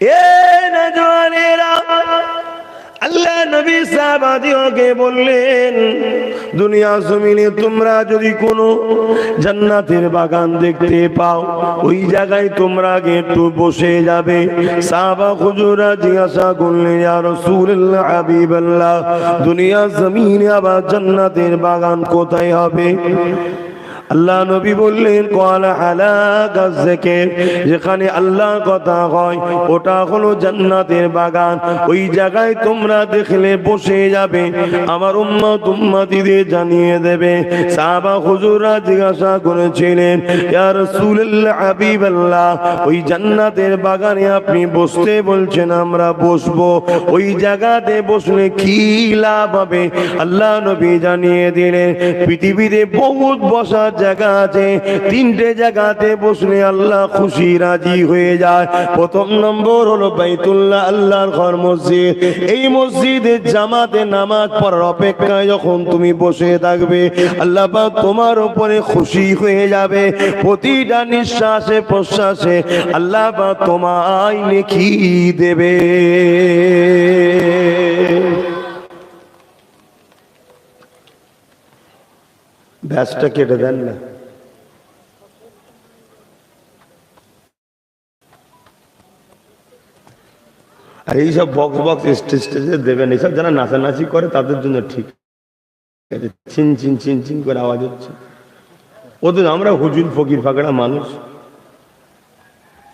এ নওজওয়ানেরা, আল্লাহ নবী সাহাবাদিওকে বললেন, দুনিয়া জমিনে তোমরা যদি কোনো জান্নাতের বাগান দেখতে পাও, ওই জায়গায় তোমরা একটু বসে যাবে। সাহাবা হুজুররা জিজ্ঞাসা করলেন, ইয়া রাসূলুল্লাহ, হাবিবাল্লাহ, দুনিয়া জমিনে আবার জান্নাতের বাগান কোথায় হবে? আল্লাহ নবী বললেন, ক্বালা আলা গাযযাকির, যেখানে আল্লাহর কথা হয় ওটা হলো জান্নাতের বাগান, ওই জায়গায় তোমরা দেখলে বসে যাবে, আমার উম্মত উম্মতীদের জানিয়ে দেবে। সাহাবা হুজুররা জিজ্ঞাসা করেছিলেন, ইয়া রাসূলুল্লাহ, হাবিবাল্লাহ, ওই জান্নাতের বাগানে আপনি বসতে বলছেন, আমরা বসবো, ওই জায়গাতে বসলে কি লাভ হবে? আল্লাহ নবী জানিয়ে দিলেন, পৃথিবীতে বহুত বসার জায়গা আছে, তিনটে জায়গাতে বসলে আল্লাহ খুশি রাজি হয়ে যায়। প্রথম নম্বর হলো বাইতুল্লাহ, আল্লাহর ঘর মসজিদ। এই মসজিদের জামাতে নামাজ পড়ার অপেক্ষায় যখন তুমি বসে থাকবে, আল্লাহ পাক তোমার উপরে খুশি হয়ে যাবে। প্রতিটা নিঃশ্বাসে প্রশ্বাসে আল্লাহ পাক তোমায় নেকি দেবে। ব্যাসটা কেটে দেন না। আর এইসব বক্স বক্স স্টেজে দেবেন, এইসব যারা নাচানাচি করে তাদের জন্য ঠিক আছে, চিন চিন চিন চিন করে আওয়াজ হচ্ছে। ওদের, আমরা হুজুর ফকির ফাঁকড়া মানুষ,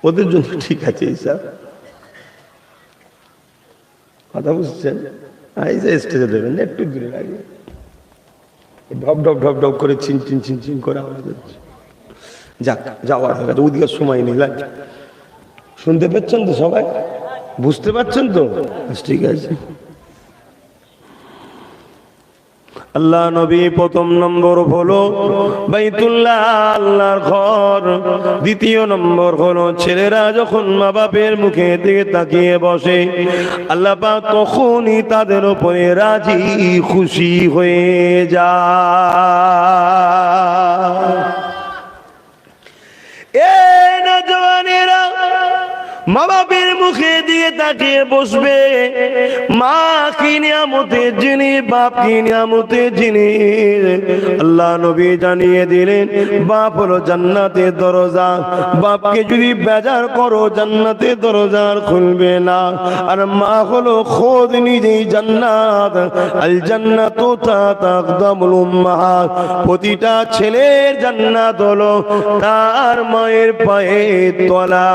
ওদের জন্য ঠিক আছে এইসব কথা, বুঝছেন? এই যে স্টেজে দেবেন একটু দূরে লাগে, ঢপ ঢপ ঢপ ঢপ করে চিন চিন চিন চিন করে আওয়াজ হচ্ছে। যাক, যাওয়ার হয়ে গেছে, ওদিকে সময় নেই। লাগে শুনতে পাচ্ছেন তো সবাই? বুঝতে পারছেন তো? ঠিক আছে। আল্লাহ নবী প্রথম নম্বর হলো বাইতুল্লাহ, আল্লাহর ঘর। দ্বিতীয় নম্বর হলো ছেলেরা যখন মা বাপের মুখের দিকে তাকিয়ে বসে, আল্লাহ পাক তখনই তাদের উপরে রাজি খুশি হয়ে যায়। এ নওজওয়ানেরা, মা বাপের মুখে দিয়ে তাকিয়ে বসবে। মা কি নিয়ামতের জিনিস, বাপ কি নিয়ামতের জিনিস। আল্লাহ নবী জানিয়ে দিলেন, বাপ হলো জান্নাতের দরজা। বাপকে যদি বেজার করো, জান্নাতের দরজা খুলবে না। আর মা হলো খোদ নিজেই জান্নাত। আল জান্নাতু তাকদামুল উম্মাহাত, প্রতিটা ছেলের জান্নাত হলো তার মায়ের পায়ের তলা।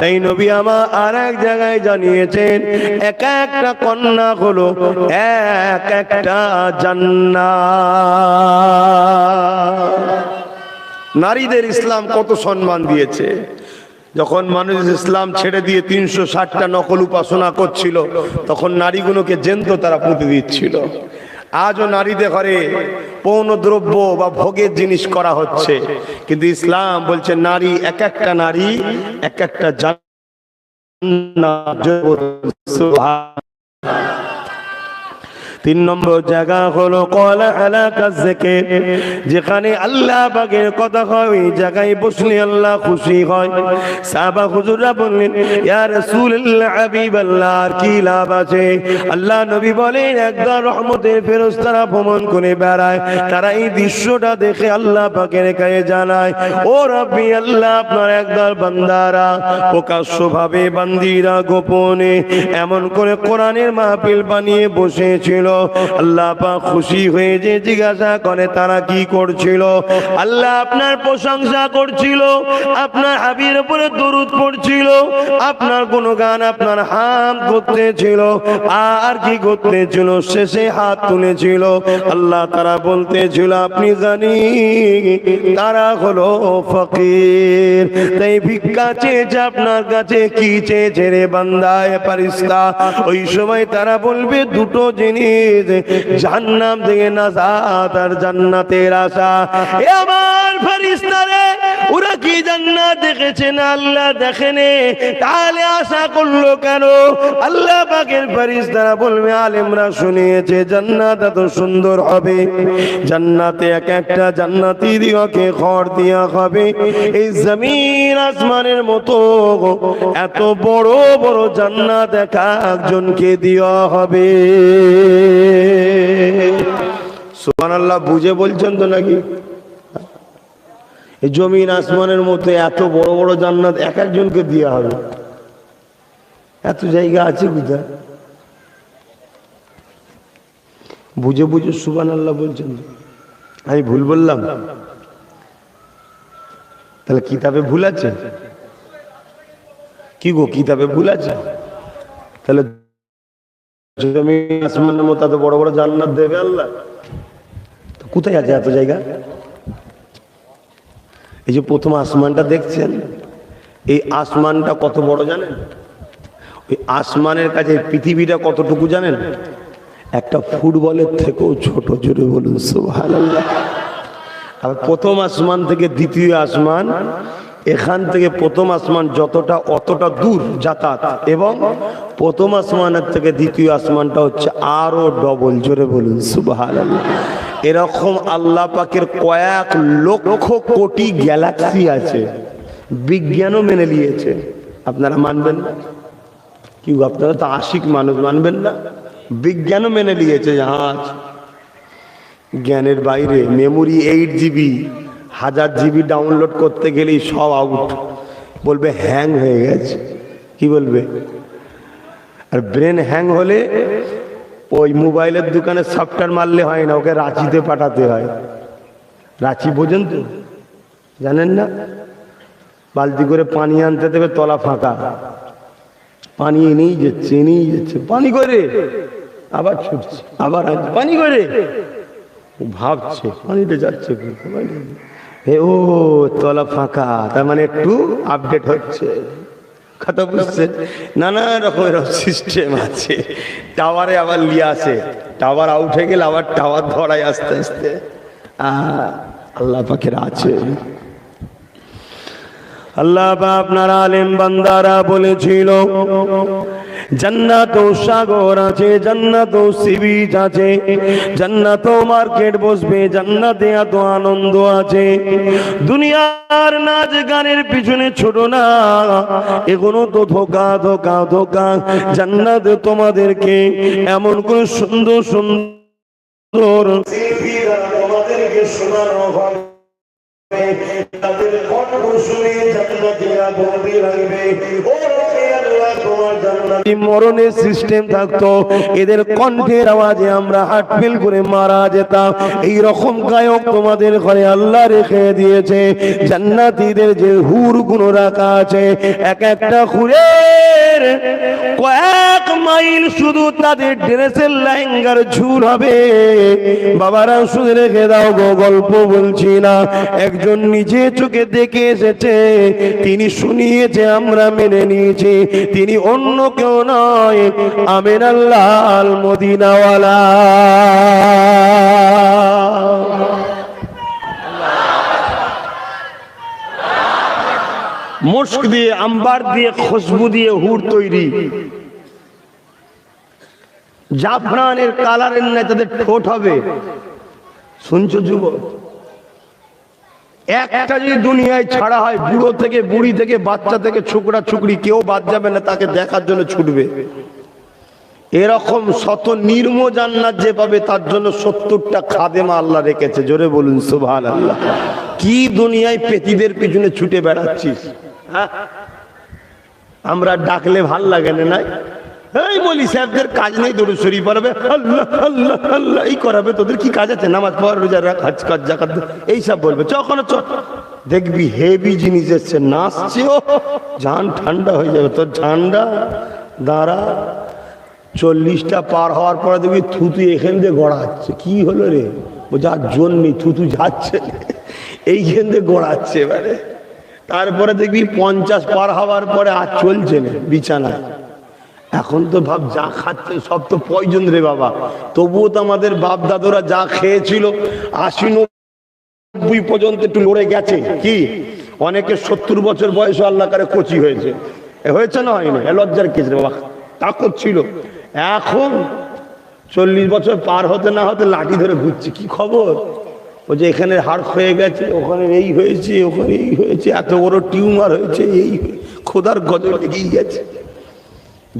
তাই নবী আমার আর এক জায়গায় জানিয়েছেন, এক একটা কন্যা হলো এক একটা জান্নাত। নারীদের ইসলাম কত সম্মান দিয়েছে। যখন মানুষ ইসলাম ছেড়ে দিয়ে 360টা নকল উপাসনা করছিল, তখন নারীগুলোকে জ্যান্ত তারা পুঁতে দিচ্ছিল। আজও নারীদের ঘরে পৌন দ্রব্য বা ভোগের জিনিস করা হচ্ছে, কিন্তু ইসলাম বলছে নারী এক একটা নারী এক একটা জান্নাত। তিন নম্বর জায়গা হলো ক্বালা আলা গাযযাকির, যেখানে আল্লাহ পাকের কথা হয় ওই জায়গায় বসলে আল্লাহ খুশি হয়। সাহাবা হুজুররা বললেন, ইয়া রাসূলুল্লাহ, হাবিবাল্লাহ, আর কি লাভ আছে? আল্লাহ নবী বলেন, একদল রহমতের ফেরেশতারা ভ্রমণ করে বেড়ায়, তারা এই দৃশ্যটা দেখে আল্লাহ পাকের কাছে জানায়, ও রব্বি আল্লাহ, আপনার একদল বান্দারা প্রকাশ্যভাবে, বান্দিরা গোপনে এমন করে কোরআনের মাহফিল বানিয়ে বসেছিল। আল্লাহ পাক খুশি হয়ে যে জিজ্ঞাসা করে তারা কি করছিল। আল্লাহ আপনার প্রশংসা করছিল, আপনার হাবিবের উপরে দরুদ পড়ছিল, আপনার গুণগান, আপনার হামদ করতেছিল, আর কি করতেছিল? শেষে হাত তুলেছিল। আল্লাহ তারা বলতেছিল, আপনি জানি তারা হলো ফকির, তাই ভিক্ষা চেয়েছে আপনার কাছে। কি চেয়েছে রে বান্দা, এ ফারিস্তা? ওই সময় তারা বলবে দুটো জিনিস, জাহান্নাম থেকে নাজাত আর জান্নাতের আশা। এ আমার ফেরেশতারা, ওরা কি জান্নাত দেখেছে না আল্লাহ দেখেনি? তাহলে আশা করলো কেন? আল্লাহ পাকের ফেরেশতারা বলবে, আলেমরা শুনিয়েছে জান্নাত এত সুন্দর হবে, জান্নাতে এক একটা জান্নাতীদেরকে খড় দেয়া হবে এই জমিন আসমানের মতো, এত বড় বড় জান্নাত এক একজনকে দেওয়া হবে। সুবহানাল্লাহ, বুঝে বলছেন তো নাকি? এই জমিন আসমানের মতো এত বড় বড় জান্নাত এক একজনকে দেওয়া হবে। এত জায়গা আছে কোথায়? বুঝে বুঝে সুবহানাল্লাহ বলছেন। আমি ভুল বললাম? তাহলে কিতাবে ভুল আছে? কি গো, কিতাবে ভুল আছে? তাহলে জমিন আসমানের মতো এত বড় বড় জান্নাত দেবে আল্লাহ? কোথায় আছে এত জায়গা? এই যে প্রথম আসমানটা দেখছেন, এই আসমানটা কত বড় জানেন? ওই আসমানের কাছে পৃথিবীটা কতটুকু জানেন? একটা ফুটবলের থেকেও ছোট। জোরে বলুন সুবহানাল্লাহ। আর প্রথম আসমান থেকে দ্বিতীয় আসমান, এখান থেকে প্রথম আসমান যতটা অতটা দূর যাতায়াত, এবং প্রথম আসমানের থেকে দ্বিতীয় আসমানটা হচ্ছে আরো ডবল। জোরে বলুন সুবহানাল্লাহ। এরকম আল্লাহ পাকের কয়েক লক্ষ কোটি গ্যালাক্সি আছে, বিজ্ঞানও মেনে নিয়েছে। আপনারা মানবেন না? কি আপনারা তো আশিক মানুষ, মানবেন না? বিজ্ঞানও মেনে নিয়েছে জাহাজ। জ্ঞানের বাইরে মেমোরি 8 GB, 1000 GB ডাউনলোড করতে গেলেই সব আউট, বলবে হ্যাং হয়ে গেছে। কি বলবে? আর ব্রেন হ্যাং হলে ওই মোবাইলের দোকানে সফটওয়্যার মারলে হয় না, ওকে রাঁচিতে পাঠাতে হয়। রাঁচি বোঝেন তো? জানেন না? বালতি করে পানি আনতে দেবে, তলা ফাঁকা, পানি এনেই যাচ্ছে, পানি করে আবার ছুটছে, আবার পানি করে ভাবছে পানিতে যাচ্ছে, ও তলা ফাঁকা, তার মানে একটু আপডেট হচ্ছে। কথা বুঝছেন? নানা রকমের সিস্টেম আছে। টাওয়ারে আবার লিয়ে আসে, টাওয়ার আউট হয়ে গেলে আবার টাওয়ার ধরায় আস্তে আস্তে। আল্লাহ পাকের আছে। আল্লাহ আপনার আলেম বান্দারা বলেছিল জান্নাত ও সাগর আছে, জান্নাত ও সি বিচ আছে, জান্নাত ও মার্কেট বসবে, জান্নাতে এত আনন্দ আছে। দুনিয়ার নাচ গানের পিছনে ছোট না, এগুলো তো ধোকা ধোকা ধোকা। জান্নাত তোমাদেরকে এমন করে সুন্দর সুন্দর তোমাদেরকে শোনানো হবে, তাদের কণ্ঠ শুনে জান্নাতীরা বলতে লাগবে, ও আল্লাহ তোমার জান্নাতি মরণের সিস্টেম থাকতো, এদের কণ্ঠের আওয়াজে আমরা হার্ট ফেল করে মারা যেতাম। এই রকম গায়ক তোমাদের ঘরে আল্লাহ রেখে দিয়েছে। জান্নাতীদের যে হুর গুলো রাখা আছে, এক একটা হুরের কয়েক মাইল শুধু তাদের ড্রেসের লেহেঙ্গার ঝুল হবে। বাবারা শুনে রেখে দাও গো, গল্প বলছি না, একজন নিজে চোখে দেখে এসেছে, তিনি শুনিয়েছে, আমরা মেনে নিয়েছি। তিনি অন্য কেউ নয়, আমিনাল্লাহ আল মদিনাওয়ালা। মুস্ক দিয়ে, আম্বার দিয়ে, খুশবু দিয়ে হুর তৈরি। জাফরানের কালারের নাই তাদের ঠোঁট হবে। শুনছো যুবক? একটা যদি দুনিয়ায় ছাড়া হয়, বুড়ো থেকে বুড়ি থেকে বাচ্চা থেকে ছোকরা ছুকরি কেউ বাদ যাবে না, তাকে দেখার জন্য ছুটবে। এরকম শত নির্ম জান্নাত যে পাবে, তার জন্য 70টা খাদেমা আল্লাহ রেখেছে। জোরে বলুন সুবহানাল্লাহ। কি দুনিয়ায় পেতিদের পিছনে ছুটে বেড়াচ্ছিস? আমরা ডাকলে ভাল লাগে না? এই মৌলী সাহেবদের কাজ নেই, দরুদ শরীফ পড়াবে, আল্লাহ আল্লাহ আল্লাহ এই করাবে। তোদের কি কাজ আছে? নামাজ পড়া, রোজা রাখা, হজ কাজ, যাকাত এইসব বলবে। চখন দেখবি হেভি জিনিস এসছে, নাচছে, ও জান ঠান্ডা হয়ে যাবে তোর। ঠান্ডা দাঁড়া, 40টা পার হওয়ার পরে দেখবি থুতু এখান দিয়ে গড়াচ্ছে। কি হলো রে? ও যার জন্য থুতু যাচ্ছে, এইখান দিয়ে গড়াচ্ছে এবারে। তারপরে দেখবি 50 পার হওয়ার পরে আর চলছে না বিছানায়, এখন তো ভাব যা খাচ্ছে সব তো পয়জন রে বাবা। তবুও তো আমাদের বাপ দাদুরা যা খেয়েছিল 80-90 পর্যন্ত একটু লড়ে গেছে। কি অনেকে 70 বছর বয়সে আল্লাহ করে কচি হয়েছে, হয়েছে না হয়নি? লজ্জার কিছু রে বাবা, তাকত ছিল। এখন 40 বছর পার হতে না হতে লাঠি ধরে ঘুরছে। কি খবর? ও যে এখানে হাড় হয়ে গেছে, ওখানে এই হয়েছে, ওখানে এই হয়েছে, এত বড় টিউমার হয়েছে, এই খোদার গজল লেগেই গেছে।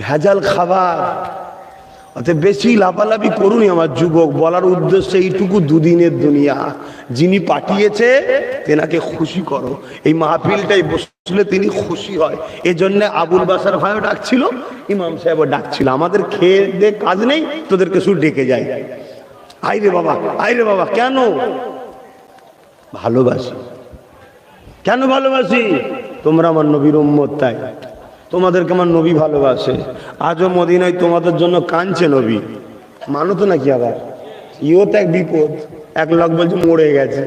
ভেজাল খাবার। অতএব বেশি লাফালাফি করুন আমার যুবক। বলার উদ্দেশ্য এইটুকু, দুদিনের দুনিয়া, যিনি পাঠিয়েছে তেনাকে খুশি করো। এই মাহফিলটাই বসলে তিনি খুশি হয়। এজন্য আবুল বাসার ভাইও ডাকছিল, ইমাম সাহেবও ডাকছিল। আমাদের খেয়ে দে কাজ নেই, তোদেরকে শুধু ডেকে যায়। আইরে বাবা, আইরে বাবা। কেন? ভালোবাসি। কেন ভালোবাসি? তোমরা আমার নবীর উম্মত, তাই তোমাদেরকে আমার নবী ভালোবাসে। আজও মদিনায় তোমাদের জন্য কাঁদছে নবী। মানো তো নাকি? আবার ইও তো এক বিপদ। এক লোক বলছে মরে গেছে।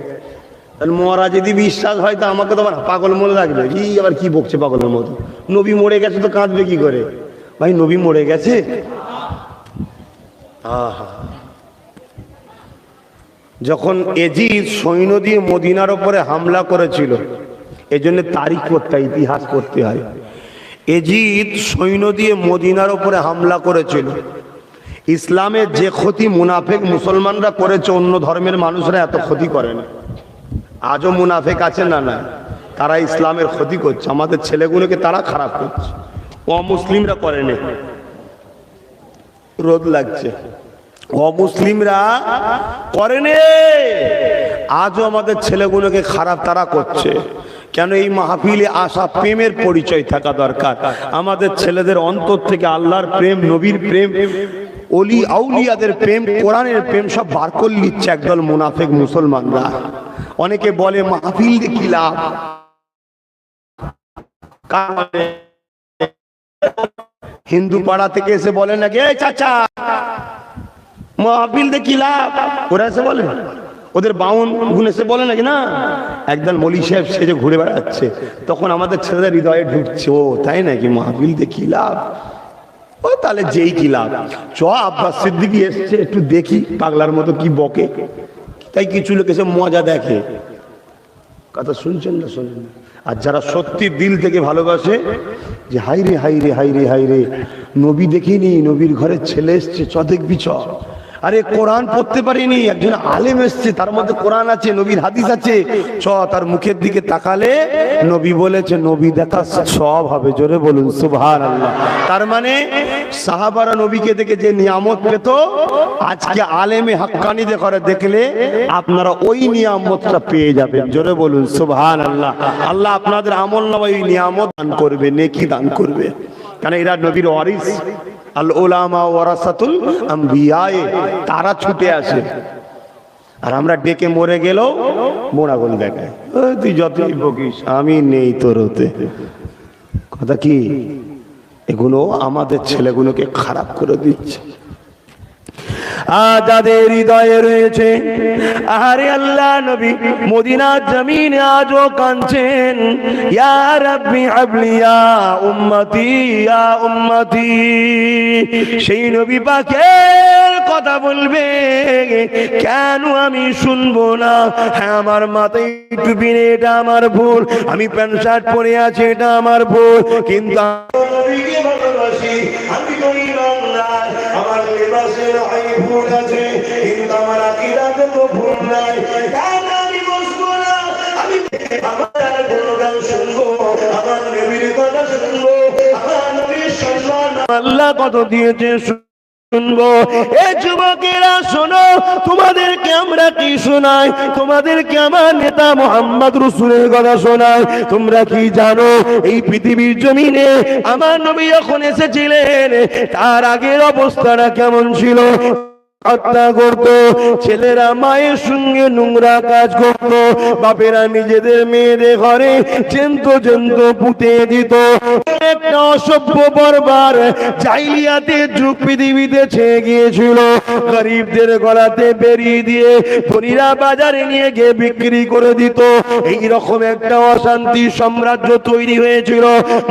তাহলে মরা যদি বিশ্বাস হয়, তো আমাকে তো আবার পাগল মনে রাখবে। আবার কি বকছে পাগলের মতো? নবী মরে গেছে তো কাঁদবে কি করে? ভাই নবী মরে গেছে। আহা, যখন এজিদ সৈন্য দিয়ে মদিনার উপরে হামলা করেছিল, এজন্য তারিখ করতে হয়, ইতিহাস করতে হয়। এজিদ সৈন্য দিয়ে মদিনার উপরে হামলা করেছিল। ইসলামের যে ক্ষতি মুনাফেক মুসলমানরা করেছে, অন্য ধর্মের মানুষরা এত ক্ষতি করে না। আজও মুনাফেক আছে না? না, তারা ইসলামের ক্ষতি করছে, আমাদের ছেলেগুলোকে তারা খারাপ করছে। অমুসলিমরা করে না। রোদ লাগছে। অমুসলিমরা করে নে, আজও আমাদের ছেলেগুলোকে খারাপ তারা করছে। কেন? এই মাহফিলে আসা প্রেমের পরিচয় থাকা দরকার। আমাদের ছেলেদের অন্তর থেকে আল্লাহর প্রেম, নবীর প্রেম, ওলি আউলিয়াদের প্রেম, কোরআনের প্রেম সব বার করে নিচ্ছে একদল মুনাফিক মুসলমানরা। অনেকে বলে মাহফিল দিয়ে কি লাভ? হিন্দু পাড়া থেকে এসে বলে নাকি, এই চাচা মাহফিল দিয়ে কি লাভ? ওরা এসে বলে, ওদের বাউন গুণ এসে বলে নাকি? না, একদল মলি সাহেব সেজে ঘুরে বেড়াচ্ছে। তখন আমাদের ছেলেদের হৃদয়ে ঢুকছে, ও তাই নাকি, মাহফিল দিয়ে কি লাভ? ও তাহলে যেই কি লাভ, চ আব্বাস সিদ্দিকী এসছে, একটু দেখি পাগলার মতো কি বকে। তাই কিছু লোক এসে মজা দেখে। কথা শুনছেন না? শোনেন। আর যারা সত্যি দিল থেকে ভালোবাসে, যে হাইরে হাইরে হাইরে হাইরে নবী দেখিনি, নবীর ঘরের ছেলে এসছে, চ দেখবি চ। আরে কোরআন পড়তে পারিনি, একজন আলেম এসছে, তার মধ্যে কোরআন আছে, নবীর হাদিস আছে, চ তার মুখের দিকে তাকালে নবী বলেছে, নবী দেখা সব হবে। জোরে বলুন সুবহানাল্লাহ। তার মানে সাহাবারা নবীকে দেখে যে নিয়ামত পেত, আজকে আলেমে হাক্কানিদের ঘরে দেখলে আপনারা ওই নিয়ামতটা পেয়ে যাবেন। জোরে বলুন সুবহানাল্লাহ। আল্লাহ আপনাদের আমল নামায় ওই নিয়ামত দান করবে, নেকি দান করবে। কারণ এরা নবীর ওয়ারিস। আল উলামা ওয়ারাসাতুল আম্বিয়া, তারা ছুটে আসে। আর আমরা ডেকে মরে গেলেও মোড়াগোল দেখায়, তুই যতই বকিস আমি নেই তোর হতে। কথা কি? এগুলো আমাদের ছেলেগুলোকে খারাপ করে দিচ্ছে। যাদের হৃদয়ে রয়েছে, আরে আল্লাহ নবী মদিনার জমিনে আজও কাঁদছেন, ইয়া রাব্বি হাবলি ইয়া উম্মতি ইয়া উম্মতি। সেই নবী পাকের কথা বলবে, কেন আমি শুনবো না? হ্যাঁ, আমার মাথায় টুপি নেই, এটা আমার ভুল। আমি প্যান্ট শার্ট পরে আছি, এটা আমার ভুল। কিন্তু নবীকে ভালোবাসি, আমি করি বাংলায়, আমার লেবাসের ভুল আছে, কিন্তু আমার আকীদাতে তো ভুল নাই। কেন আমি বসবো না? আমি আমার গুণগান শুনবো, আমার নবীর কথা শুনবো, আমার নবীর সম্মান আল্লাহ কত দিয়েছে শুনবো। এ যুবকেরা শোনো, তোমাদেরকে আমরা কি শোনাই? তোমাদেরকে আমার নেতা মুহাম্মদ রাসূলের কথা শোনাই। তোমরা কি জানো এই পৃথিবীর জমিনে আমার নবী যখন এসেছিলেন, তার আগের অবস্থাটা কেমন ছিল? হত্যা করত, ছেলেরা মায়ের সঙ্গে নোংরা কাজ করত, বাপেরা নিজেদের মেয়েদের ঘরে চেন্ত পুঁতে দিত। একটা অসভ্য বর্বর জাইলিয়াতের যুগ পৃথিবীতে ছেয়ে গিয়েছিল। গরিবদের গলাতে বেরিয়ে দিয়ে ধনীরা বাজারে নিয়ে গিয়ে বিক্রি করে দিত। এইরকম একটা অশান্তি সাম্রাজ্য তৈরি হয়েছিল।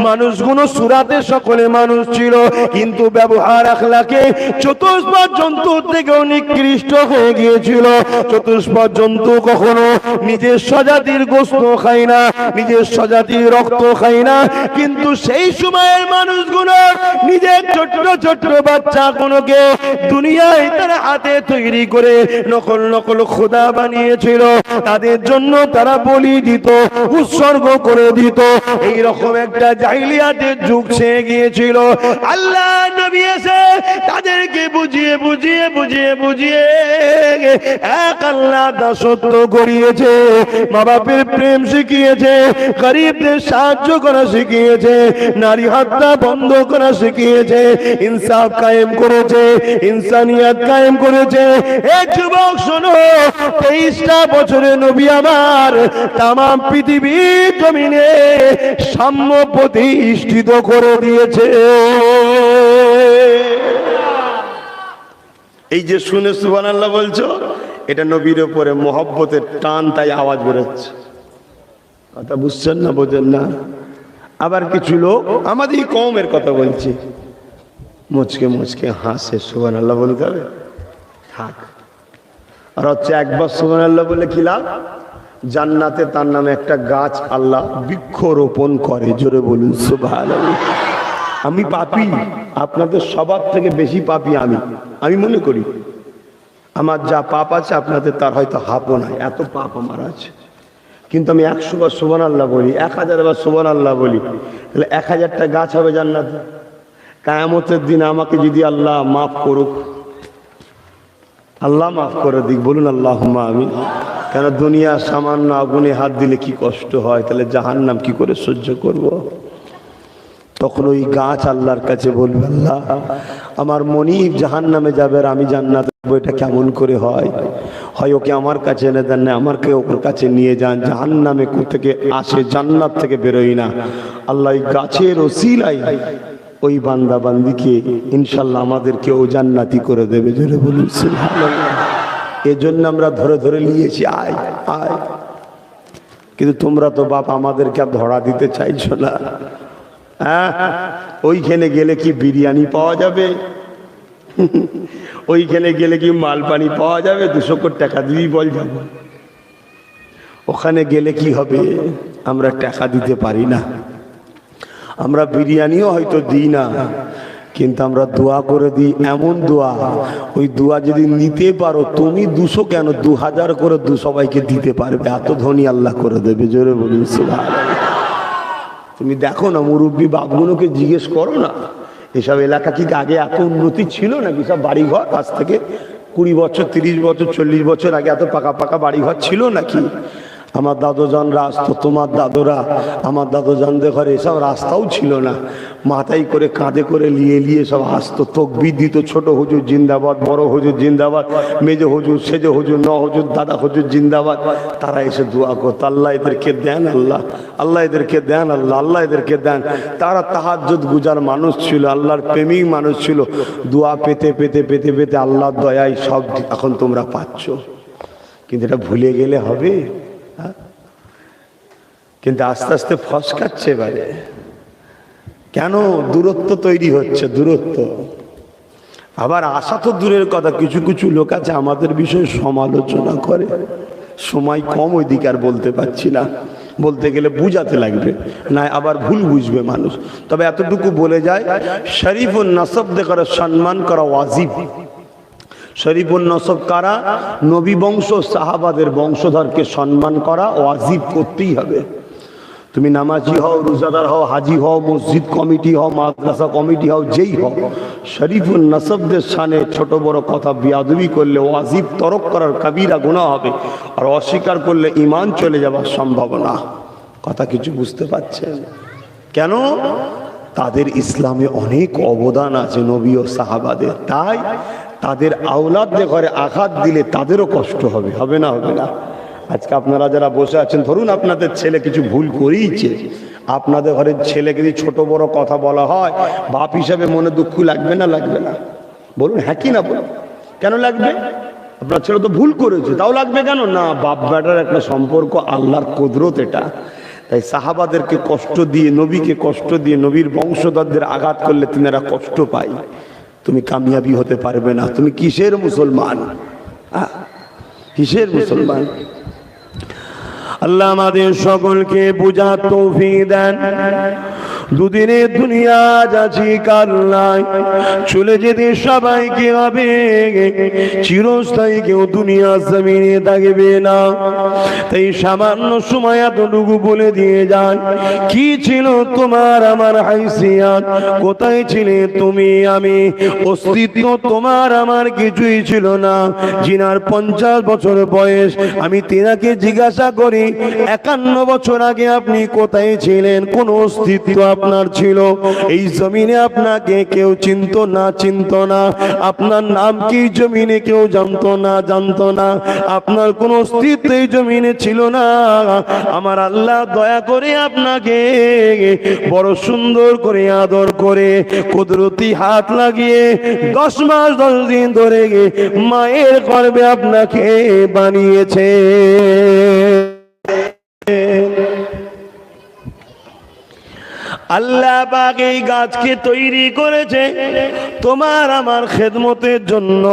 মানুষগুলো সুরাতে সকলে মানুষ ছিল, কিন্তু ব্যবহার আখলাকে চতুষ্পদ জন্তু থেকেও নিকৃষ্ট হয়ে গিয়েছিল। চতুষ্পদ জন্তু কখনো নিজের স্বজাতির গোশত খায় না, নিজের স্বজাতির রক্ত খায় না, কিন্তু সেই সময়ের মানুষগুলো নিজের ছোট্ট ছোট্ট বাচ্চাগুলোকে দুনিয়ায় তারা হাতে তৈরি করে নকল নকল খোদা বানিয়েছিল। তাদের জন্য তারা বলি দিত, উৎসর্গ করে দিত। এইরকম একটা জাহিলিয়াতের যুগ ছেয়ে গিয়েছিল। আল্লাহ নবী এসে তাদেরকে বুঝিয়ে বুঝিয়ে বুঝিয়ে বুঝিয়ে এক আল্লাহ দাসত্ব করিয়েছে, মা বাপের প্রেম শিখিয়েছে, গরিবদের সাহায্য করা শিখিয়েছে, নারী হত্যা বন্ধ করা শিখিয়েছে, ইনসাফ কায়েম করেছে, ইনসানিয়ত কায়েম করেছে। এক যুবক শোনো, 23টা বছরে নবী আমার তাম পৃথিবীর জমিনে সাম্য প্রতিষ্ঠিত করে দিয়েছে। এই যে শুনে সুবহানাল্লাহ বলছো, এটা নবীর উপরে মহব্বতের টান, তাই আওয়াজ বেরোচ্ছে। কথা বুঝছেন না? বোঝেন না? আবার কিছু লোক আমাদের কওমের কথা বলছে, মুচকে মুচকে হাসে। সুবহানাল্লাহ বলতে হবে, থাক। আর হচ্ছে একবার সুবহানাল্লাহ বলে কি লাভ? জান্নাতে তার নামে একটা গাছ আল্লাহ বৃক্ষরোপণ করে। জোরে বলুন সুবহানাল্লাহ। আমি পাপী, আপনাদের সবার থেকে বেশি পাপী আমি মনে করি। আমার যা পাপ আছে আপনাদের তার হয়তো হাফও নাই, এত পাপ আমার আছে। কিন্তু আমি 100 বার সুবহানাল্লাহ বলি, 1000 বার সুবহানাল্লাহ বলি, তাহলে 1000টা গাছ হবে জান্নাতে। কিয়ামতের দিন আমাকে যদি আল্লাহ মাফ করুক, আল্লাহ মাফ করে দিক, বলুন আল্লাহুম্মা আমিন। কেন দুনিয়া সামান্য আগুনে হাত দিলে কি কষ্ট হয়, তাহলে জাহান্নাম কি করে সহ্য করব? তখন ওই গাছ আল্লাহর কাছে বলবে, আল্লাহ আমার মনিব জাহান্নামে যাবে আর আমি জান্নাতে যাবো, এটা কেমন করে হয়? হয় ওকে আমার কাছে এনে দেন, না আমাকে ওর কাছে নিয়ে যান। জাহান্নামে থেকে আসে, জান্নাত থেকে বেরোই না। আল্লাহ এই গাছের ওসিলায় ওই বান্দা বান্দিকে ইনশাল্লাহ আমাদেরকে ও জান্নাতি করে দেবে। জোরে বলুন সুবহানাল্লাহ। এজন্য আমরা ধরে ধরে নিয়েছি, আয় আয়। কিন্তু তোমরা তো বাপ আমাদেরকে আর ধরা দিতে চাইছো না। হ্যাঁ, ওইখানে গেলে কি বিরিয়ানি পাওয়া যাবে? ওইখানে গেলে কি মাল পানি পাওয়া যাবে? 200 কোটি টাকা দিবি বল যাবো। ওখানে গেলে কি হবে? আমরা টাকা দিতে পারি না, আমরা বিরিয়ানিও হয়তো দিই না, কিন্তু আমরা দোয়া করে দিই, এমন দোয়া, ওই দোয়া যদি নিতে পারো তুমি 200 কেন 2000 করে সবাইকে দিতে পারবে। এত ধনী আল্লাহ করে দেবে। জোরে বলুন সুবহানাল্লাহ। তুমি দেখো না, মুরব্বী বাপগুলোকে জিজ্ঞেস করো না, এসব এলাকা কি আগে এত উন্নতি ছিল নাকি? সব বাড়িঘর আজ থেকে 20 বছর 30 বছর 40 বছর আগে এত পাকা পাকা বাড়িঘর ছিল নাকি? আমার দাদুজানরা আসতো, তোমার দাদুরা আমার দাদুজানদের ঘরে এসব রাস্তাও ছিল না। মাথায় করে কাঁধে করে নিয়ে সব আসতো, তকবীর দিত, ছোট হুজুর জিন্দাবাদ, বড় হুজুর জিন্দাবাদ, মেজ হুজুর, সেজ হুজুর, ন হুজুর, দাদা হুজুর জিন্দাবাদ। তারা এসে দোয়া করতো, আল্লাহ এদেরকে দেন, আল্লাহ আল্লাহ এদেরকে দেন, আল্লাহ আল্লাহ এদেরকে দেন। তারা তাহাজ্জুদ গুজার মানুষ ছিল, আল্লাহর প্রেমিক মানুষ ছিল। দোয়া পেতে পেতে পেতে পেতে আল্লাহর দয়ায় সব এখন তোমরা পাচ্ছ। কিন্তু এটা ভুলে গেলে হবে? কিন্তু আস্তে আস্তে ফসকাচ্ছে এবারে। কেন? দূরত্ব তৈরি হচ্ছে, দূরত্ব। আবার আশা তো দূরের কথা, কিছু কিছু লোক আছে আমাদের বিষয়ে সমালোচনা করে। সময় কম, ওই দিকে আর বলতে পারছি না, বলতে গেলে বুঝাতে লাগবে, না আবার ভুল বুঝবে মানুষ। তবে এতটুকু বলে যায়, শরীফুন নসব দেখে সম্মান করা ওয়াজিব। শরীফুন নসব কারা? নবী বংশ, সাহাবাদের বংশধরকে সম্মান করা ওয়াজিব, করতেই হবে। তুমি নামাজি হও, রোজাদার হও, হাজি হও, মসজিদ কমিটি হও, মাদ্রাসা কমিটি হও, যেই হও, শরীফুন নসবদের শানে ছোট বড় কথা বিয়াদবি করলে ওয়াজিব তরক করার কবিরা গুনাহ হবে, আর অস্বীকার করলে ঈমান চলে যাওয়ার সম্ভাবনা। কথা কিছু বুঝতে পারছেন? কেন? তাদের ইসলামে অনেক অবদান আছে নবী ও সাহাবাদের, তাই তাদের আওলাদদের ঘরে আঘাত দিলে তাদেরও কষ্ট হবে, হবে না? হবে না? আজকে আপনারা যারা বসে আছেন, ধরুন আপনাদের ছেলে কিছু ভুল করেইছে, আপনাদের ঘরের ছেলেকে যদি ছোট বড় কথা বলা হয়, বাপ হিসাবে মনে দুঃখ লাগবে না? লাগবে না? বলুন হ্যাঁ কি না বলুন। কেন লাগবে? আপনার ছেলে তো ভুল করেছে, তাও লাগবে কেন? না, বাপ বেটার একটা সম্পর্ক, আল্লাহর কুদরত এটা। তাই সাহাবাদেরকে কষ্ট দিয়ে, নবীকে কষ্ট দিয়ে, নবীর বংশধরদের আঘাত করলে তিনারা কষ্ট পায়। তুমি কামিয়াবি হতে পারবে না। তুমি কিসের মুসলমান? কিসের মুসলমান? আল্লাহ আমাদের সকলকে বুঝার তৌফিক দেন। দুদিনের দুনিয়া যাচ্ছি কাল নাই, চলে যেতে সবাইকে হবে, চিরস্থায়ী কেউ দুনিয়া জমিনে থাকবে না। তাই সামান্য সময় এতটুকু বলে দিয়ে যান, কি ছিল তোমার আমার হাইসিয়াত? কোথায় ছিলে তুমি আমি? অস্তিত্ব তোমার আমার কিছুই ছিল না। জিনার 50 বছর বয়স, আমি তিনাকে জিজ্ঞাসা করি 51 বছর আগে আপনি কোথায় ছিলেন? কোন অস্তিত্ব আপনার ছিল? এই জমিনে আপনাকে কেউ চিনতো না, চিনতো না। আপনার নাম কি জমিনে কেউ জানতো না, জানতো না। আপনার কোন অস্তিত্ব এই জমিনে ছিল না। আমার আল্লাহ দয়া করে আপনাকে বড় সুন্দর করে আদর করে কুদরতি হাত লাগিয়ে 10 মাস 10 দিন ধরে মায়ের গর্ভে আপনাকে বানিয়েছে। আল্লাহ পাক এই গাছকে তৈরি করেছে তোমার আমার খেদমতের জন্য।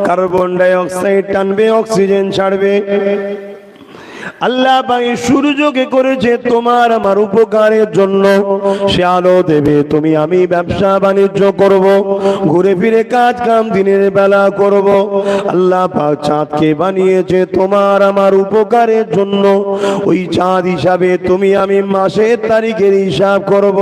কার্বন ডাই অক্সাইড টানবে, অক্সিজেন ছাড়বে। আল্লাহ পাক সূর্যকে করেছে তোমার আমার উপকারের জন্য। সে আলো দেবে, তুমি আমি ব্যবসা বাণিজ্য করব, ঘুরে ফিরে কাজ কাম দিনের বেলা করব। আল্লাহ পাক চাঁদকে বানিয়েছে তোমার আমার উপকারের জন্য। ওই চাঁদ হিসাবে তুমি আমি মাসের তারিখের হিসাব করব।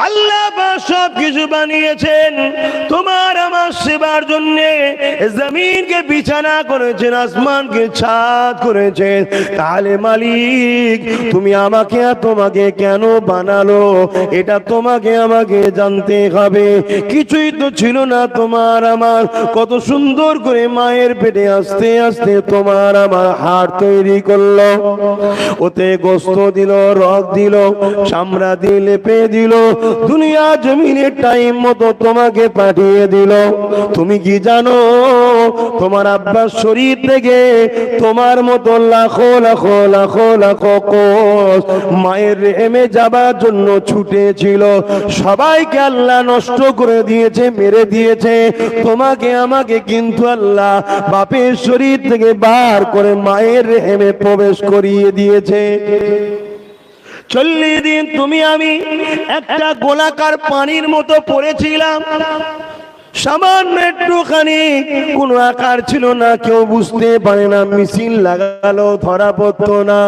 আল্লাহ সব কিছু বানিয়েছেন তোমার আমার সেবার জন্য। জমিনকে বিছানা করেছেন, আসমানকে ছাদ করেছেন। তাহলে মালিক তুমি আমাকে আর তোমাকে কেন বানালো? এটা তোমাকে আমাকে জানতে হবে। কিছুই তো ছিল না তোমার আমার। কত সুন্দর করে মায়ের পেটে আস্তে আস্তে তোমার আমার হাড় তৈরি করলো, ওতে গোস্ত দিল, রক দিল, চামড়া দিয়ে লেপে দিল, দুনিয়া জমিনে টাইম মতো তোমাকে পাঠিয়ে দিল। তুমি কি জানো তোমার আব্বার শরীর থেকে তোমার মতো লাখো লাখো লাখো লাখো কোষ মায়ের রেহেমে যাবার জন্য ছুটেছিল। সবাইকে আল্লাহ নষ্ট করে দিয়েছে, মেরে দিয়েছে। তোমাকে আমাকে কিন্তু আল্লাহ বাপের শরীর থেকে বার করে মায়ের রেহেমে প্রবেশ করিয়ে দিয়েছে। 40 দিন তুমি আমি একটা গোলাকার পানির মতো পড়েছিলাম। সামান্য একটুখানি কোনো আকার ছিল না, কেউ বুঝতে পারে না। মেশিন লাগালো ধরা পড়তো না।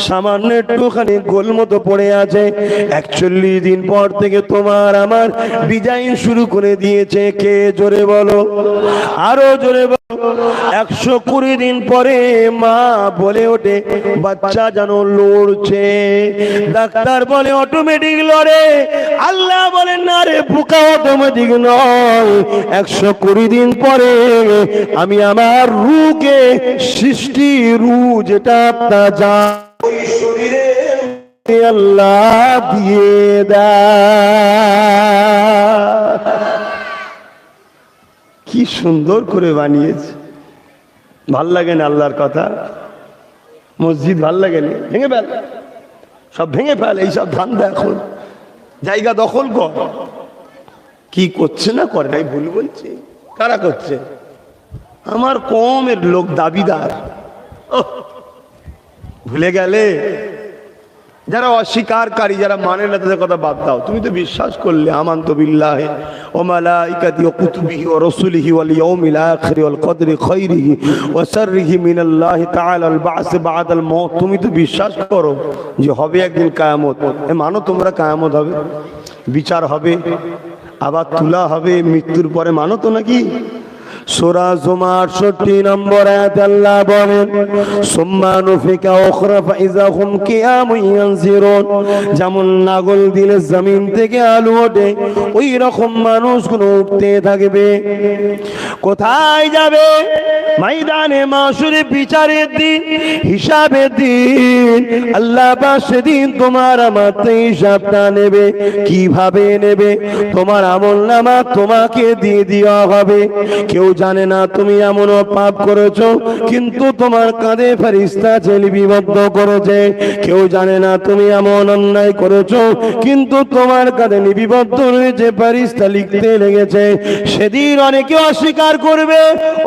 সামান্য একটুখানি গোল মতো পড়ে আছে। 41 দিন পর থেকে তোমার আমার ডিজাইন শুরু করে দিয়েছে। কে? জোরে বলো, আরো জোরে বলো। 120 দিন পরে মা বলে ওঠে বাচ্চা যেন লড়ছে। ডাক্তার বলে অটোমেটিক লড়ে। আল্লাহ বলেন না রে বোকা, অটোমেটিক নয়। 120 দিন পরে আমি আমার রূকে সৃষ্টি রূ যেটা আপনার যা ওই শরীরে আল্লাহ দিয়ে দেয়। কি সুন্দর করে বানিয়েছে। ভাল লাগে না আল্লাহর কথা? মসজিদ ভাল লাগে না? ভেঙে ফেল, সব ভেঙে ফেল। এইসব ধান্দা এখন জায়গা দখল কর। কি করছে না করে নাই ভুল বলছে? কারা করছে? আমার কমের লোক দাবিদার। ভুলে গেলে যারা অস্বীকারী, যারা মানে না, তাদের কথা বাদ দাও। তুমি তো বিশ্বাস করলে আমানতু বিল্লাহি ওয়া মালাইকাতিহি ওয়া কুতুবিহি ওয়া রাসূলিহি ওয়াল ইয়াউমিল আখির ওয়াল কদরি খাইরিহি ওয়া শাররিহি মিনাল্লাহি তাআলা আল বা'স বা'দাল মাউত। তুমি তো বিশ্বাস করো যে হবে একদিন কিয়ামত। মানো তোমরা কিয়ামত হবে, বিচার হবে, আবার তোলা হবে মৃত্যুর পরে। মানো তো নাকি? সূরা জুমার 68 নম্বর আয়াতে আল্লাহ বলেন সুম্মা নুফিকা উখরা ফাইযা হুম কিয়ামুন ইয়ানজিরুন। যেমন নাগল দিলে জমিন থেকে আলু ওঠে, ওই রকম মানুষগুলো উঠতে থাকবে। কোথায় যাবে? ময়দানে মাশরে, বিচারের দিন, হিসাবের দিন। আল্লাহ পাক সেদিন তোমার আমার হিসাবটা নেবে। কিভাবে নেবে? তোমার আমলনামা তোমাকে দিয়ে দেওয়া হবে। কেউ জানে না তুমি এমন পাপ করেছো, কিন্তু তোমার কাঁধে ফেরেশতা লিপিবদ্ধ করেছে। কেউ জানে না তুমি এমন অন্যায় করেছো, কিন্তু তোমার কাঁধে লিপিবদ্ধ রয়েছে, ফেরেশতা লিখতে লেগেছে। সেদিন অনেকে অস্বীকার করবে,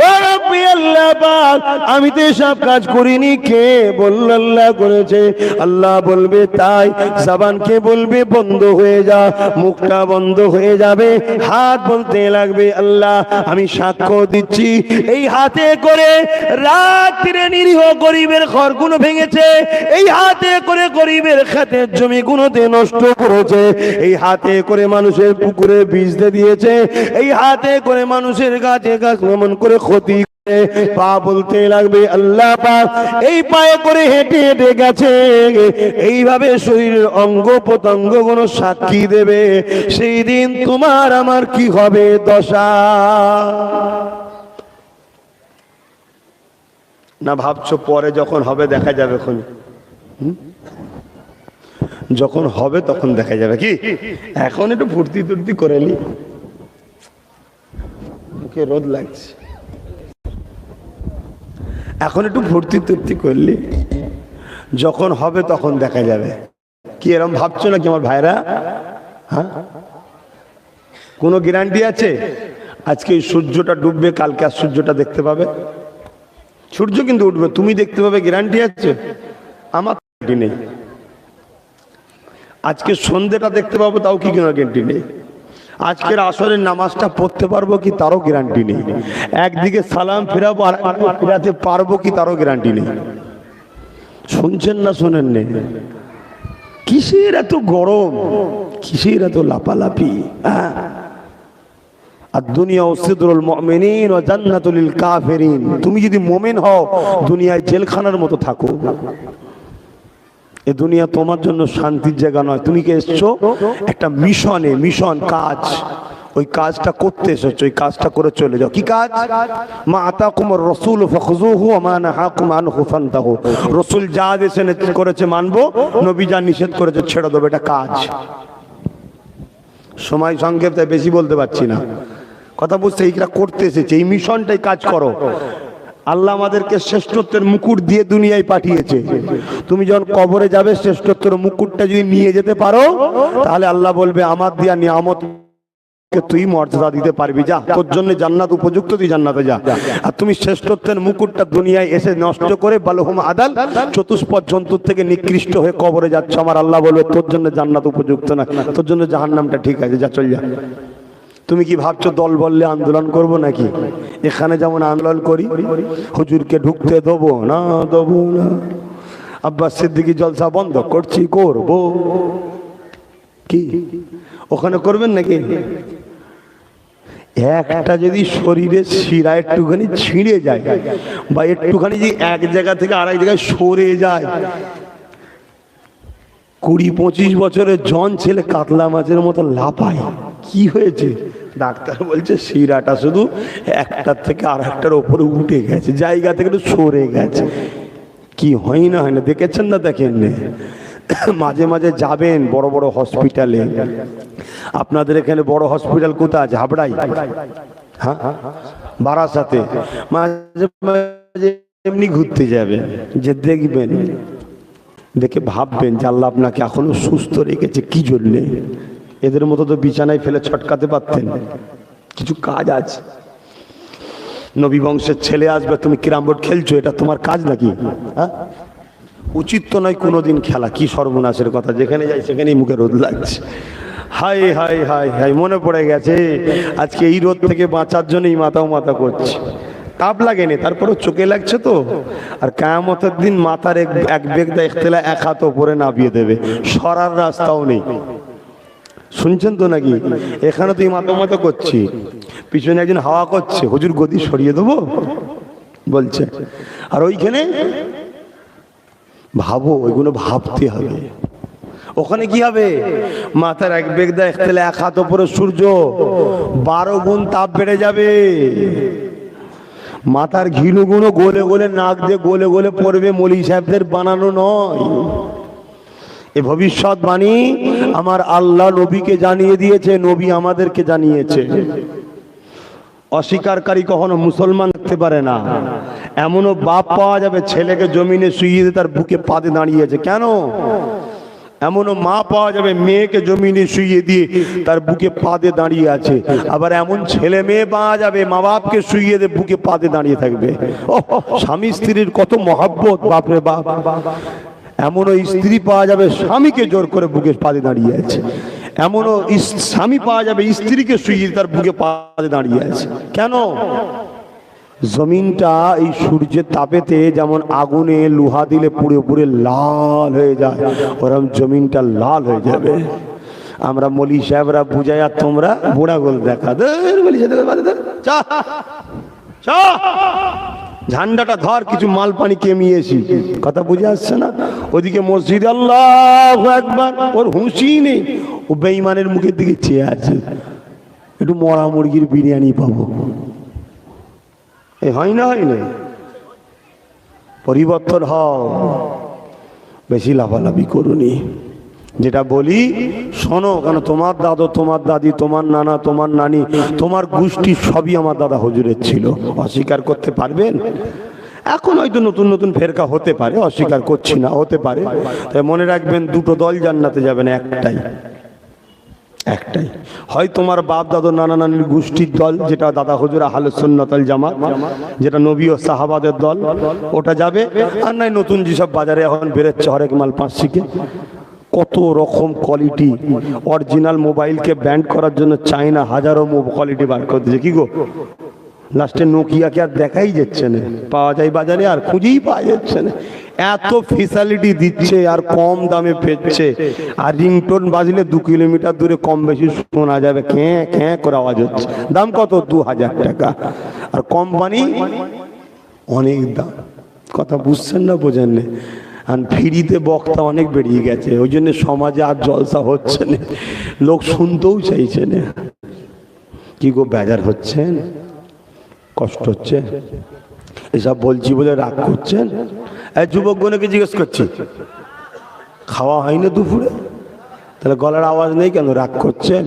ও রব্বি আল্লাহ পাক, আমি তো সব কাজ করিনি। কে বলল? আল্লাহ করেছে। আল্লাহ বলবে তাই? জবানকে বলবে বন্ধ হয়ে যা, মুখটা বন্ধ হয়ে যাবে। হাত বলতে লাগবে আল্লাহ আমি সাক্ষ্য দিচ্ছি, এই হাতে করে রাত্রে নিরীহ গরিবের ঘরগুলো ভেঙেছে, এই হাতে করে গরিবের খেতের জমিগুলোতে নষ্ট করেছে, এই হাতে করে মানুষের পুকুরে বীজ দিয়েছে, এই হাতে করে মানুষের গাছে গাছ এমন করে ক্ষতি। পা বলতে লাগবে আল্লাহ পাক এই পায়ে করে হেঁটে হেঁটে গেছে। এইভাবে শরীরের অঙ্গ প্রত্যঙ্গ গুলো সাক্ষী দেবে। সেই দিন তোমার আমার কি হবে দশা? না ভাবছো পরে যখন হবে দেখা যাবে? যখন হবে তখন দেখা যাবে। কি এখন একটু ফুর্তি তুর্তি করে নি, মুখে রোদ লাগছে, এখন একটু ফুর্তি তুর্তি করলি, যখন হবে তখন দেখা যাবে। কি এরকম ভাবছো নাকি আমার ভাইরা? হ্যাঁ, কোনো গ্যারান্টি আছে? আজকে এই সূর্যটা ডুববে, কালকে আর সূর্যটা দেখতে পাবে? সূর্য কিন্তু উঠবে, তুমি দেখতে পাবে, গ্যারান্টি আছে? আমার গ্যারান্টি নেই। আজকে সন্ধ্যেটা দেখতে পাবো, তাও কি কোনো গ্যারান্টি নেই। আজকের আসরের নামাজটা পড়তে পারবো কি, তারও গ্যারান্টি নেই। একদিকে সালাম ফেরাবো আর ফেরাতে পারবো কি, তারও গ্যারান্টি নেই। শুনছেন না শোনেন নে? কিসের এত গরম, কিসের এত লাপালাপি? আর দুনিয়া সিদরুল মুমিনিন ওয়া জান্নাতুল লিল কাফিরিন। তুমি যদি মুমিন হও, দুনিয়ায় জেলখানার মতো থাকো। এ দুনিয়া তোমার জন্য শান্তির জায়গা নয়। তুমি কি এসছো একটা মিশনে, মিশন কাজ, ওই কাজটা করতে এসেছো, ওই কাজটা করে চলে যাও। কি কাজ? মা আতাকুমুর রাসূল ফাখুযুহু ওয়া মা নাহাকুম আনহু ফান্তাহু। রাসূল যা আদেশ করেছে মানবো, নবী যা নিষেধ করেছে ছেড়ে দেবো, এটা কাজ। সময় সংক্ষেপ, তাই বেশি বলতে পারছি না, কথা বুঝতে। এইটা করতে এসেছে, এই মিশনটাই কাজ করো। আল্লাহ আমাদেরকে শ্রেষ্ঠত্বের মুকুট দিয়ে দুনিয়ায় পাঠিয়েছে। তুমি যখন কবরে যাবে, শ্রেষ্ঠত্বের মুকুটটা যদি নিয়ে যেতে পারো, তাহলে আল্লাহ বলবে আমার দিয়া নিয়ামত তুই মর্যাদা দিতে পারবি, যা, তোর জন্য জান্নাত উপযুক্ত, তুই জান্নাতে যা। আর তুমি শ্রেষ্ঠত্বের মুকুটটা দুনিয়ায় এসে নষ্ট করে বালহুম আদাল, চতুষ্পদ জন্তুর থেকে নিকৃষ্ট হয়ে কবরে যাচ্ছ, আমার আল্লাহ বলবে তোর জন্য জান্নাত উপযুক্ত না, তোর জন্য জাহান্নামটা ঠিক আছে, যা চল যা। তুমি কি ভাবছো দল বললে আন্দোলন করব নাকি? এখানে যেমন আন্দোলন করি, হুজুরকে ঢুকতে দেবো না, দেবো না, আব্বাস সিদ্দিকী জলসা বন্ধ করছি, করব কি? ওখানে করবেন নাকি? একটা যদি শরীরে শিরা একটুখানি ছিঁড়ে যায়, বা একটুখানি যদি এক জায়গা থেকে আরেক জায়গায় সরে যায়, 20-25 বছরের জন ছেলে কাতলা মাছের মতো লাফায়। কি হয়েছে? ডাক্তার বলছে শিরাটা শুধু একটার থেকে আর একটার ওপরে উঠে গেছে, জায়গা থেকে একটু সরে গেছে। কি হয় না হয় না, দেখেছেন না? দেখেন না? মাঝে মাঝে যাবেন বড় বড় হসপিটালে। আপনাদের এখানে বড় হসপিটাল কোথায় আছে? হাবড়াই, হ্যাঁ, বারাসাতে। মাঝে মাঝে এমনি ঘুরতে যাবেন, যে দেখবেন, দেখে ভাববেন যে আল্লাহ আপনাকে এখনো সুস্থ রেখেছে কি জন্যে? এদের মতো তো বিছানায় ফেলে ছটকাতে পারতেন, কিছু কাজ আছে। নবী বংশের ছেলে আসবে, তুমি ক্যারাম বোর্ড খেলছো, এটা তোমার কাজ নাকি? হ্যাঁ, উচিত তো নয় কোনোদিন খেলা। কি সর্বনাশের কথা, যেখানে যাই সেখানেই মুখে রোদ লাগছে। হাই হাই হাই হাই, মনে পড়ে গেছে আজকে এই রোদ থেকে বাঁচার জন্যই মাথাও মাথা করছে। তাপ লাগেনি, তারপরে চোখে লাগছে তো। আর কিয়ামতের দিন মাথার এক বেগদা ইখতিলা এক হাত উপরে নামিয়ে দেবে, সরার রাস্তাও নেই। শুনছেন তো নাকি? এখানে তো মাথা মাথা করছি, পিছনে একজন হাওয়া করছে, হুজুর গদি সরিয়ে দেবো বলছে। আর ওইখানে ভাবো, ওইগুলো ভাবতে হবে। ওখানে কি হবে? মাথার এক বেগদা একতলে এক হাত উপরে সূর্য, 12 গুণ তাপ বেড়ে যাবে। মাথার ঘিলুগুলো গলে গলে নাক দিয়ে গলে গলে পড়বে। মৌলী সাহেবদের বানানো নয়, এ ভবিষ্যৎবাণী আমার আল্লাহ নবীকে জানিয়ে দিয়েছে, নবী আমাদেরকে জানিয়েছে। অস্বীকারী কখনো মুসলমান থাকতে পারে না। এমনও বাপ পাওয়া যাবে ছেলেকে জমিনে শুইয়ে দিয়ে তার বুকে পাতে দাঁড়িয়েছে। কেন? এমনও মা পাওয়া যাবে মেয়েকে জমিনে শুইয়ে দিয়ে তার বুকে পাতে দাঁড়িয়ে আছে। আবার এমন ছেলে মেয়ে পাওয়া যাবে মা বাপকে শুইয়ে দিয়ে বুকে পাতে দাঁড়িয়ে থাকবে। ও স্বামী স্ত্রীর কত মহব্বত, বাপরে বাপ। এমনও স্ত্রী পাওয়া যাবে স্বামীকে জোর করে বুকে পাতে দাঁড়িয়ে আছে। এমনও স্বামী পাওয়া যাবে স্ত্রীকে শুইয়ে তার বুকে পাতে দাঁড়িয়ে আছে। কেন? জমিনটা এই সূর্যের তাপেতে যেমন আগুনে লোহা দিলে পুড়ে পুড়ে লাল হয়ে যায়, ওরকম জমিনটা লাল হয়ে যাবে। আমরা মৌলী সাহেবরা বুঝাই আর তোমরা বুড়া গোল দেখা। ঝান্ডাটা ধর, কিছু মাল পানি কেমিয়েছি, কথা বুঝে আসছে না? ওদিকে মসজিদ আল্লাহু আকবার, ওর হুঁশি নেই। ও বেঈমানের মুখের দিকে চেয়ে আছে, একটু মরা মুরগির বিরিয়ানি পাবো। এ হয় না, হয় না? পরিবর্তন হও, বেশি লাফালাফি করুনি। যেটা বলি শোনো, কেন তোমার দাদু, তোমার দাদি, তোমার নানা, তোমার নানি, তোমার গোষ্ঠী সবই আমার দাদা হুজুরের ছিল। অস্বীকার করতে পারবেন? এখন হয়তো নতুন নতুন ফেরকা হতে পারে, অস্বীকার করছি না, হতে পারে। তাই মনে রাখবেন, দুটো দল জান্নাতে যাবে না, একটাই। হয় তোমার বাপ দাদু নানা নানির গোষ্ঠীর দল, যেটা দাদা হুজুর আহলে সুন্নাত ওয়াল জামাত, যেটা নবী ও সাহাবাদের দল, ওটা যাবে। আর নাই নতুন যেসব বাজারে এখন বেরোচ্ছে হরেক মাল পাঁচশিকে, কত রকম কোয়ালিটি। অরিজিনাল মোবাইলকে ব্যান্ড করার জন্য চায়না হাজারো কোয়ালিটি বার করতেছে। কি গো, লাস্টে নোকিয়াকে আর দেখাই যাচ্ছে না, পাওয়া যায় বাজারে আর খুঁজেই পাওয়া যাচ্ছে না। এত ফেসিলিটি দিচ্ছে আর কম দামে পেচ্ছে। আর রিংটোন বাজলে 2 কিলোমিটার দূরে কম বেশি শোনা যাবে, ক্যাঁ ক্যাঁ করে আওয়াজ হচ্ছে। দাম কত? 2000 টাকা। আর কোম্পানি অনেক দাম। কথা বুঝছেন না, বোঝেন না? আর ফ্রিতে বক্তা অনেক বেরিয়ে গেছে, ওই জন্য সমাজে আর জলসা হচ্ছে না, লোক শুনতেও চাইছে না। কি গো, বেজার হচ্ছেন? কষ্ট হচ্ছে? এসব বলছি বলে রাগ করছেন? এই যুবকগণকে জিজ্ঞেস করছি, খাওয়া হয়নি দুপুরে? তাহলে গলার আওয়াজ নেই কেন? রাগ করছেন?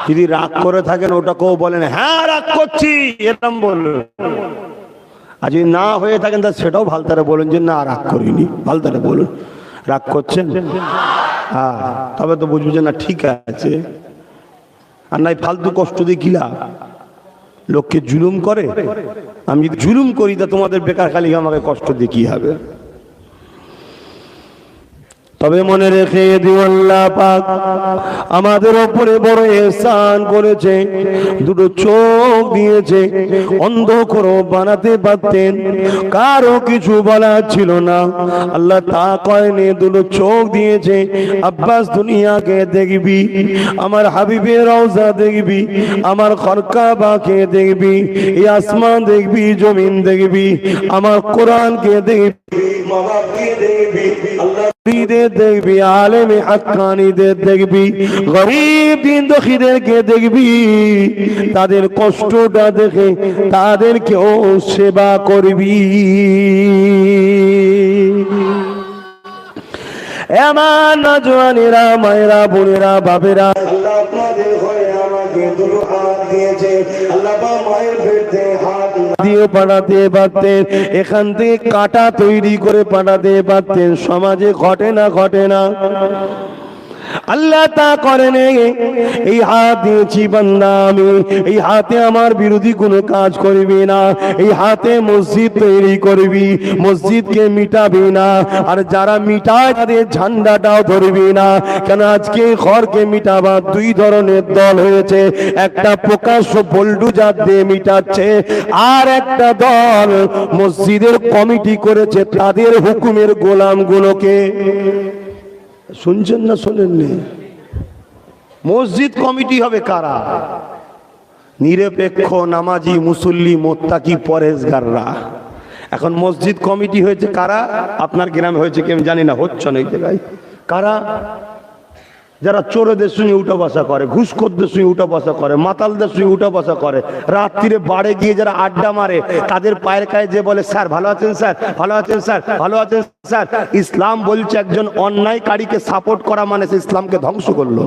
যদি রাগ করে থাকেন ওটাকেও বলেন হ্যাঁ রাগ করছি, এরকম বলুন। আর যদি না হয়ে থাকেন তা সেটাও ভালতারে বলুন যে না রাগ করিনি, ভালতারে বলুন। রাগ করছেন? হ্যাঁ, তবে তো বুঝবো যে না ঠিক আছে। আর নাই ফালতু কষ্ট দিয়ে কি লাভ? লোককে জুলুম করে। আমি যদি জুলুম করি তা তোমাদের বেকার খালি আমাকে কষ্ট দিয়ে কি হবে? তবে মনে রেখে দিও, আল্লাহ পাক আমাদের উপরে বড় ইহসান করেছে। দুটো চোখ দিয়েছে, অন্ধ করে বানাতে পারতেন, কারো কিছু বলার ছিল না। আল্লাহ তা কয়নি, দুটো চোখ দিয়েছে। আব্বাস দুনিয়াকে দেখবি, আমার হাবিবের রওজা দেখবি, আমার খরকাবাকে দেখবি, এই আসমান দেখবি, জমিন দেখবি, আমার কোরআনকে দেখবি, মা বাপকে দেখবি, আল্লাহ দেখবি, আলেমে হাক্কানীদের দেখবি, গরীব দিন দুঃখীদেরকে দেখবি। তাদের কষ্টটা দেখে তাদেরকেও সেবা করবি। আমার নজওয়ানেরা, মায়েরা, বোনেরা, বাপেরা, আল্লাহ আপনাদের হয়ে আমাকে দুটো হাত দিয়েছে। আল্লাহ মায়ের পেটে হাত দিয়ে পাঠাতে পারতেন, এখান থেকে কাটা তৈরি করে পাঠাতে পারতেন। সমাজে ঘটে না, ঘটে না? আল্লাহ তা করেন। এই হাত দিয়েছি বান্দা আমি, এই হাতে আমার বিরোধী কোনো কাজ করবি না, এই হাতে মসজিদ তৈরি করবি, মসজিদকে মিটাবি না। আর যারা মিটায় তাদের ঝান্ডাটাও ধরবি না। কেন আজকে ঘরকে মিটাবার 2 ধরনের দল হয়েছে। একটা প্রকাশ্য বোল্ডুজার দিয়ে মিটাচ্ছে, আর একটা দল মসজিদের কমিটি করেছে তাদের হুকুমের গোলামগুলোকে। শুনছেন না শোনেননি? মসজিদ কমিটি হবে কারা? নিরপেক্ষ নামাজি মুসল্লি মোত্তাকি পরেজগাররা। এখন মসজিদ কমিটি হয়েছে কারা? আপনার গ্রামে হয়েছে কি আমি জানি না, হচ্ছে না এই জায়গায়। কারা? যারা চোরদের সঙ্গে উঠা বসা করে, ঘুষখোরদের সঙ্গে উঠা বসা করে, মাতালদের সঙ্গে উঠা বসা করে, রাত্রিরে বাড়ে গিয়ে যারা আড্ডা মারে, তাদের পায়ের কাছে যে বলে স্যার ভালো আছেন স্যার, ভালো আছেন স্যার, ভালো আছেন স্যার। ইসলাম বলছে একজন অন্যায়কারীকে সাপোর্ট করা মানে সে ইসলামকে ধ্বংস করলো।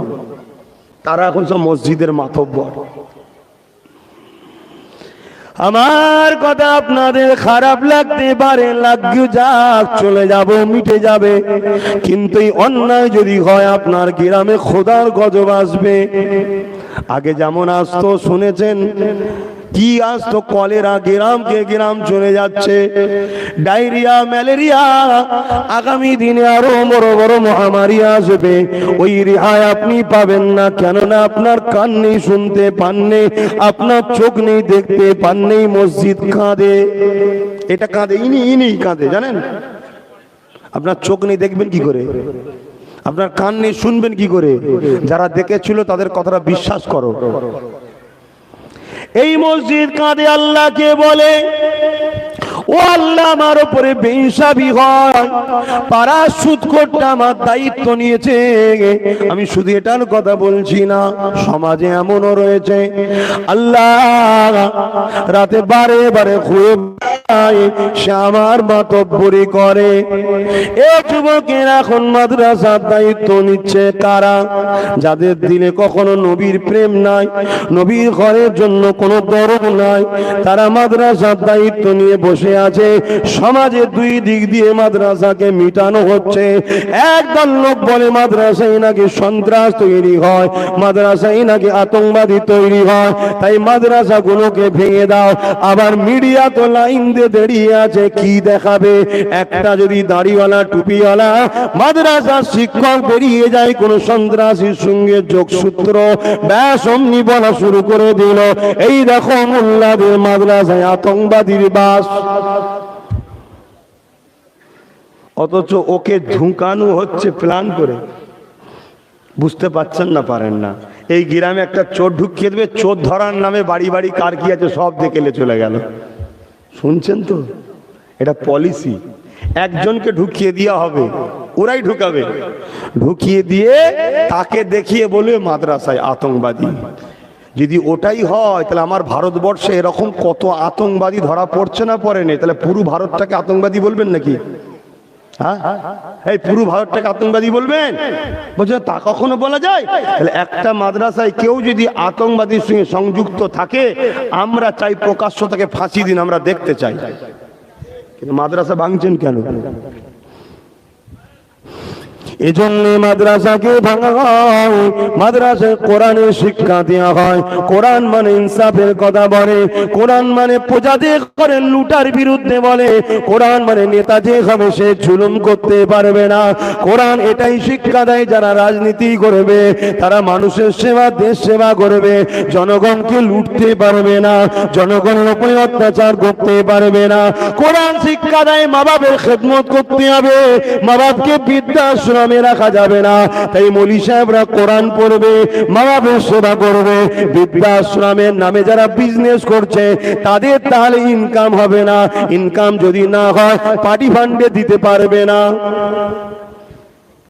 তারা এখন সব মসজিদের মাতব্বর। আমার কথা আপনাদের খারাপ লাগতে পারে, লাগু যাক, চলে যাব, মিটে যাবে, কিন্তু এই অন্যায় যদি হয় আপনার গ্রামে খোদার গজব আসবে। আগে যেমন আসতো শুনেছেন, কি আসতো? কলেরা, গ্রামকে গ্রাম চলে যাচ্ছে, ডায়রিয়া, ম্যালেরিয়া। আগামী দিনে আরো বড় বড় মহামারী আসবে, ওই রেহাই আপনি পাবেন না। কেননা আপনার কান নেই, শুনতে পাননি, আপনার চোখ নেই, দেখতে পাননি। মসজিদ কাঁদে, এটা কাঁদে, ইনি কাঁদে, জানেন? আপনার চোখ নেই, দেখবেন কি করে? আপনার কান নেই, শুনবেন কি করে? যারা দেখেছিল তাদের কথাটা বিশ্বাস করো। এই মসজিদ কাঁদে, আল্লাহকে বলে ও আল্লাহ আমার উপরে বেইনসাফি হয়, পাড়া সুদখোরটা আমার দায়িত্ব নিয়েছে। আমি শুধু এটার কথা বলছি না, সমাজে এমনও রয়েছে আল্লাহ রাতে বারে বারে খুয়ে সে আমার মাতব্বরি করে। এ যুবকের এখন মাদ্রাসার দায়িত্ব নিচ্ছে কারা? যাদের দিলে কখনো নবীর প্রেম নাই, নবীর ঘরের জন্য কোনো দরদ নাই, তারা মাদ্রাসার দায়িত্ব নিয়ে বসে আছে। সমাজে দুই দিক দিয়ে মাদ্রাসাকে মিটানো হচ্ছে। একদল লোক বলে মাদ্রাসায় নাকি সন্ত্রাস তৈরি হয়, মাদ্রাসায় নাকি আতঙ্কবাদী তৈরি হয়, তাই মাদ্রাসাগুলোকে ভেঙে দাও। আবার মিডিয়া তো লাইন দিয়ে দাঁড়িয়ে আছে, কি দেখাবে? একটা যদি দাড়িওয়ালা টুপিওয়ালা মাদ্রাসার শিক্ষক বেরিয়ে যায় কোন সন্ত্রাসীর সঙ্গে যোগসূত্র, ব্যাস অমনি বলা শুরু করে দিল, এই দেখো মোল্লাদের মাদ্রাসায় আতঙ্কবাদীর বাস। অথচ ওকে ঝুঁকানো হচ্ছে প্ল্যান করে। বুঝতে পারছেন না, পারেন না? এই গ্রামে একটা চোর ঢুকিয়ে দেবে, চোর ধরার নামে বাড়ি বাড়ি কার কি আছে সব দেখে চলে গেল। শুনছেন তো? এটা পলিসি। একজনকে ঢুকিয়ে দেওয়া হবে, ওরাই ঢুকাবে, ঢুকিয়ে দিয়ে তাকে দেখিয়ে বলবে মাদ্রাসায় আতঙ্কবাদী। যদি ওটাই হয় তাহলে আমার ভারতবর্ষে এরকম কত আতঙ্কবাদী ধরা পড়ছে না পড়েনি? তাহলে পুরো ভারতটাকে আতঙ্কবাদী বলবেন নাকি? হ্যাঁ, এই পুরো ভারতটাকে আতঙ্কবাদী বলবেন? বলছেন তা কখনো বলা যায়? তাহলে একটা মাদ্রাসায় কেউ যদি আতঙ্কবাদীর সঙ্গে সংযুক্ত থাকে, আমরা চাই প্রকাশ্য তাকে ফাঁসি দিন, আমরা দেখতে চাই। কিন্তু মাদ্রাসা ভাঙছেন কেন? এজন্য মাদ্রাসাকে ভাঙা হয়, মাদ্রাসায় কোরআনের শিক্ষা দেওয়া হয়। কোরআন মানে ইনসাফের কথা বলে, কোরআন মানে প্রজা যে করে লুটার বিরুদ্ধে বলে, কোরআন মানে নেতা যে হবে সে জুলুম করতে পারবে না। কোরআন এটাই শিক্ষা দেয়, যারা রাজনীতি করবে তারা মানুষের সেবা, দেশ সেবা করবে, জনগণকে লুটতে পারবে না, জনগণের উপরে অত্যাচার করতে পারবে না। কোরআন শিক্ষা দেয় মা বাপের খেদমত করতে হবে, মা বাপকে বৃদ্ধাশ্রম রাখা যাবে না। তাই মৌলী সাহেবরা কোরআন পড়বে, মা বাপের সেবা করবে। বৃদ্ধাশ্রমের নামে যারা বিজনেস করছে তাদের তাহলে ইনকাম হবে না, ইনকাম যদি না হয় পার্টি ফান্ডে দিতে পারবে না।